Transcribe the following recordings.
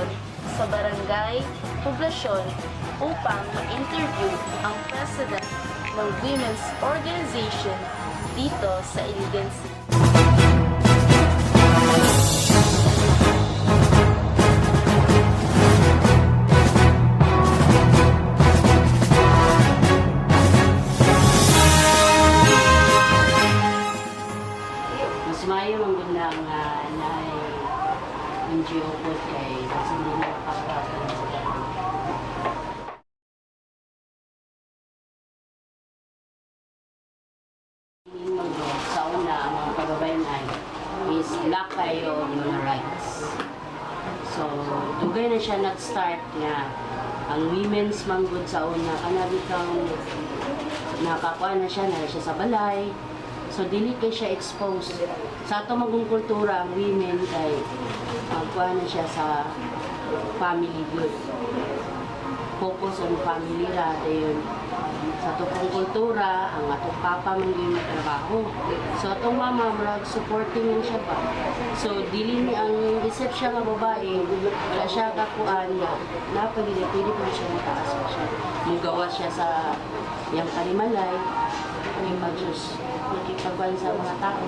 ngayon sa barangay, poblasyon upang ma-interview ang president ng women's organization dito sa Iligan City. Mas maayo ang ganda nga na NGO po kay kasi hindi nakakapatan sila. Sa una, ang mga kababayan ay is lack kayo ng mga rights. So, dugay na siya nag-start nga ang women's manggod sa una. Kanabi kang nakakuha na siya sa balay. So, dili kay siya exposed. Sa ato magong kultura, ang women ay magkuha na siya sa family good. Focus on family ra. Dayon, sa atong kultura, ang atong papa man yung trabaho. So, atong mama, mag-supporting lang siya pa. So, dili ni ang isip siya nga babae, wala siya kakuan nga. Napagili, pwede pa siya mataas pa siya. Mugawa siya sa yung kalimalay, yung mag-just nakipagwan sa mga tao.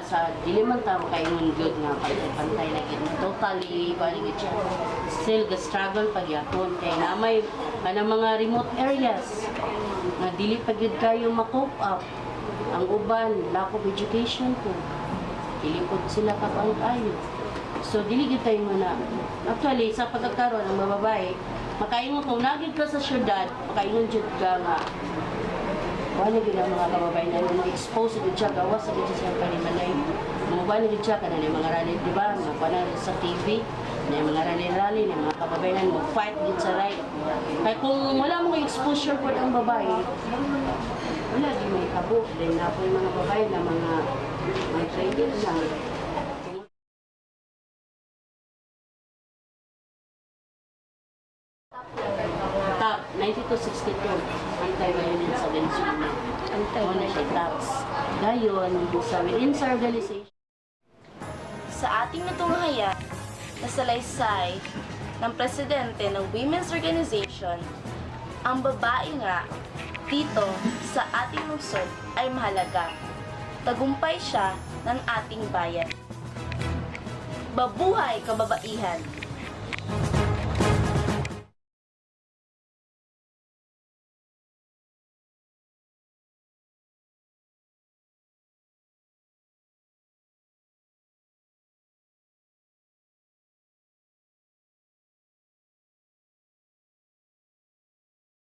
Sa diliman tao kay good nga pantay na gid totally paligid siya still the struggle pagyapon kay namay kanang mga remote areas nga dili pa gyud kayo ma-cope up ang uban lack of education po dili pod sila kapang kayo so dili gyud tayo na actually sa pagkakaroon ng mga babae makaingon kung nagid ka sa syudad makaingon jud ka nga wala gid ang mga kababayan na ma-expose gid siya gawas sa gid siya kalimalay. Mobile gid siya kanang mga rally di ba? Mga sa TV, na mga rally na mga kababayan mo fight gid sa right. Kay kung wala mo exposure pod ang babae, wala gid may kabo din na po mga babae na mga training lang. Top 9262 anti-violence against women. Anti-violence siya tops. Dayon, sa within sa organization. Sa ating natunghayan, nasalaysay ng presidente ng women's organization, ang babae nga dito sa ating lungsod ay mahalaga. Tagumpay siya ng ating bayan. Mabuhay kababaihan!